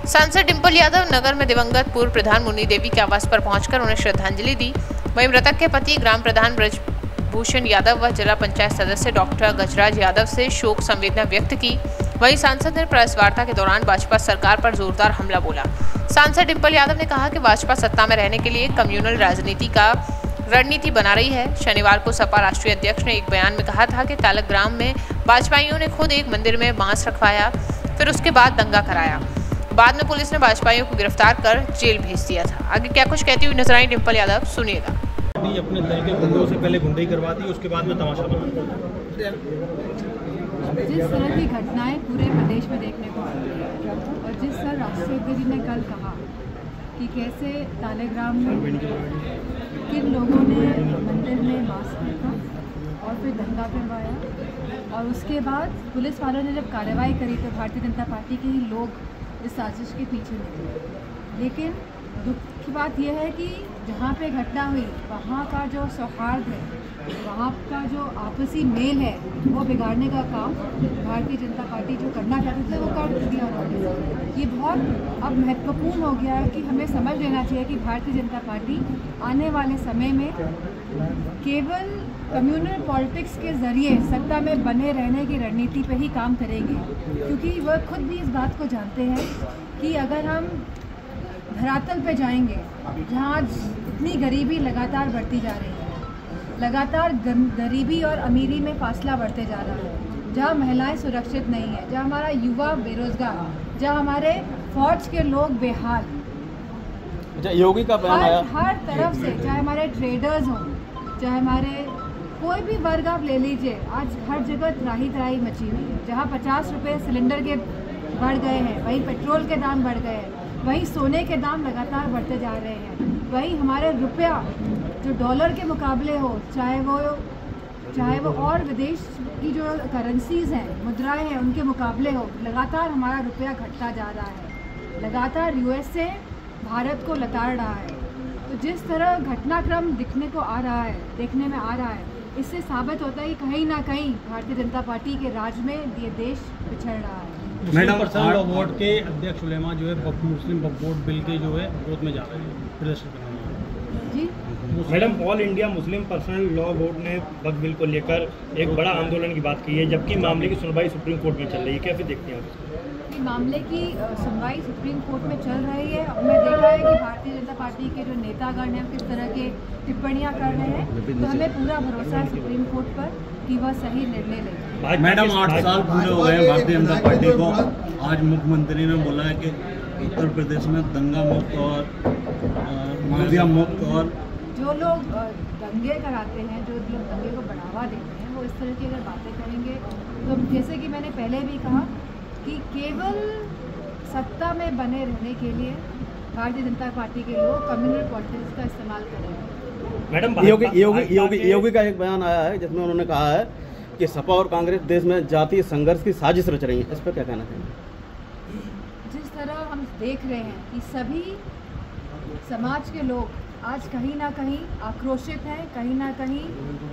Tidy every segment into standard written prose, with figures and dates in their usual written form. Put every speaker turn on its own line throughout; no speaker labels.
सांसद डिंपल यादव नगर में दिवंगत पूर्व प्रधान मुन्नी देवी के आवास पर पहुंचकर उन्हें श्रद्धांजलि दी। वहीं मृतक के पति ग्राम प्रधान ब्रजभूषण यादव व जिला पंचायत सदस्य डॉक्टर गजराज यादव से शोक संवेदना व्यक्त की। वहीं सांसद ने प्रेस वार्ता के दौरान भाजपा सरकार पर जोरदार हमला बोला। सांसद डिंपल यादव ने कहा कि भाजपा सत्ता में रहने के लिए कम्युनल राजनीति का रणनीति बना रही है। शनिवार को सपा राष्ट्रीय अध्यक्ष ने एक बयान में कहा था कि तालग्राम में भाजपाइयों ने खुद एक मंदिर में बांस रखवाया, फिर उसके बाद दंगा कराया। बाद में पुलिस ने भाजपाइयों को गिरफ्तार कर जेल भेज दिया था। आगे क्या कुछ कहती हुई नजर आई डिंपल यादव, सुनिएगा।
अपने दल के गुंडों से पहले गुंडई करवाती, उसके बाद में तमाशा बना।
जिस तरह की घटनाएं पूरे प्रदेश में देखने को आ रही है और जिस तरह राष्ट्रीय अध्यक्ष जी ने कल कहा कि कैसे तालेग्राम में किन लोगों ने मंदिर में मास्क रखा और फिर दंगा करवाया और उसके बाद पुलिस वालों ने जब कार्रवाई करी तो भारतीय जनता पार्टी के ही लोग इस साजिश के पीछे निकले। लेकिन दुख की बात यह है कि जहाँ पे घटना हुई वहाँ का जो सौहार्द है, वहाँ का जो आपसी मेल है, वो बिगाड़ने का काम भारतीय जनता पार्टी जो करना चाहते थे वो कर दिया उन्होंने। ये बहुत अब महत्वपूर्ण हो गया है कि हमें समझ लेना चाहिए कि भारतीय जनता पार्टी आने वाले समय में केवल कम्युनल पॉलिटिक्स के ज़रिए सत्ता में बने रहने की रणनीति पे ही काम करेगी, क्योंकि वह खुद भी इस बात को जानते हैं कि अगर हम धरातल पे जाएंगे जहाँ इतनी गरीबी लगातार बढ़ती जा रही है, लगातार गरीबी और अमीरी में फासला बढ़ते जा रहा है, जहाँ महिलाएं सुरक्षित नहीं है, जहाँ हमारा युवा बेरोजगार, जहाँ हमारे फौज के लोग बेहाल,
योगी का बयान आया
हर तरफ से, चाहे हमारे ट्रेडर्स हों, चाहे हमारे कोई भी वर्ग आप ले लीजिए, आज हर जगह त्राही त्राही मची हुई है। जहाँ 50 रुपये सिलेंडर के बढ़ गए हैं, वहीं पेट्रोल के दाम बढ़ गए हैं, वहीं सोने के दाम लगातार बढ़ते जा रहे हैं, वहीं हमारे रुपया जो डॉलर के मुकाबले हो, चाहे वो और विदेश की जो करेंसीज हैं, मुद्राएं हैं, उनके मुकाबले हो, लगातार हमारा रुपया घटता जा रहा है, लगातार यूएस से भारत को लताड़ रहा है। तो जिस तरह घटनाक्रम देखने में आ रहा है, इससे साबित होता है कि कहीं ना कहीं भारतीय जनता पार्टी के राज में ये देश पिछड़ रहा है।
मैडम बोर्ड के अध्यक्ष उलेमा जो है मुस्लिम वक्फ बिल के जो है विरोध में जा रहे हैं प्रदर्शन करने जी।
Madam, All India Muslim Personal Law Board ने वक्फ बिल को लेकर एक बड़ा आंदोलन की बात की है, जबकि मामले की सुनवाई सुप्रीम कोर्ट में चल रही है, कैसे देखते हैं आप?
मामले की सुनवाई सुप्रीम कोर्ट में चल रही है। हमने देखा है कि भारतीय जनता पार्टी के जो नेतागण हैं किस तरह के टिप्पणियां कर रहे हैं, तो हमें पूरा भरोसा है सुप्रीम कोर्ट पर कि वह सही निर्णय लेगा।
मैडम, 8 साल पूरे हो गए भारतीय जनता पार्टी को। आज मुख्यमंत्री ने बोला है कि उत्तर प्रदेश में दंगा मुक्त और माफिया मुक्त, और
जो लोग दंगे कराते हैं, जो लोग दंगे को बढ़ावा देते हैं, वो इस तरह की अगर बातें करेंगे तो जैसे कि मैंने पहले भी कहा कि केवल सत्ता में बने रहने के लिए भारतीय जनता पार्टी के लोग कम्युनल पॉलिटिक्स का इस्तेमाल करेंगे।
मैडम, योगी का एक बयान आया है जिसमें उन्होंने कहा है कि सपा और कांग्रेस देश में जातीय संघर्ष की साजिश रच रही है, इस पर क्या कहना चाहिए?
जिस तरह हम देख रहे हैं कि सभी समाज के लोग आज कहीं ना कहीं आक्रोशित हैं, कहीं ना कहीं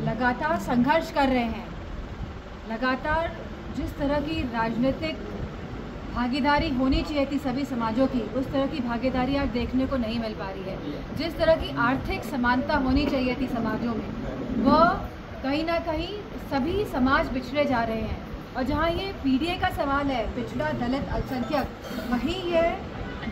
लगातार संघर्ष कर रहे हैं, लगातार जिस तरह की राजनीतिक भागीदारी होनी चाहिए थी सभी समाजों की, उस तरह की भागीदारी आज देखने को नहीं मिल पा रही है। जिस तरह की आर्थिक समानता होनी चाहिए थी समाजों में, वह कहीं ना कहीं सभी समाज बिछड़े जा रहे हैं। और जहाँ ये पीढ़ी का सवाल है, पिछड़ा, दलित, अल्पसंख्यक, वहीं ये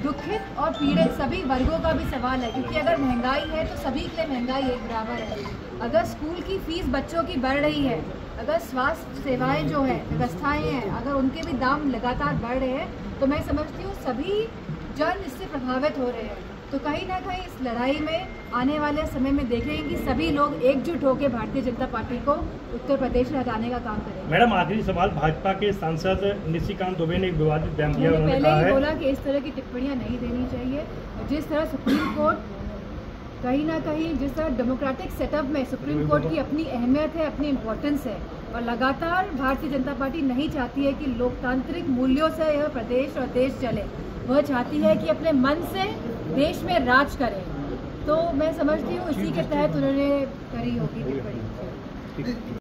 दुखित और पीड़ित सभी वर्गों का भी सवाल है, क्योंकि अगर महंगाई है तो सभी के लिए महंगाई एक बराबर है। अगर स्कूल की फीस बच्चों की बढ़ रही है, अगर स्वास्थ्य सेवाएं जो है, व्यवस्थाएं हैं, अगर उनके भी दाम लगातार बढ़ रहे हैं, तो मैं समझती हूँ सभी जन इससे प्रभावित हो रहे हैं। तो कहीं ना कहीं इस लड़ाई में आने वाले समय में देखेंगे कि सभी लोग एकजुट होकर भारतीय जनता पार्टी को उत्तर प्रदेश से हटाने का काम करेंगे।
मैडम, आखिरी सवाल, भाजपा के सांसद निशिकांत दुबे ने एक विवादित बयान दिया,
उन्होंने पहले ही बोला कि इस तरह की टिप्पणियां नहीं देनी चाहिए। जिस तरह सुप्रीम कोर्ट कहीं ना कहीं, जिस तरह डेमोक्रेटिक सेटअप में सुप्रीम कोर्ट की अपनी अहमियत है, अपनी इम्पोर्टेंस है, और लगातार भारतीय जनता पार्टी नहीं चाहती है कि लोकतांत्रिक मूल्यों से यह प्रदेश और देश चले, वह चाहती है कि अपने मन से देश में राज करें। तो मैं समझती हूँ इसी के तहत उन्होंने करी होगी टिप्पणी।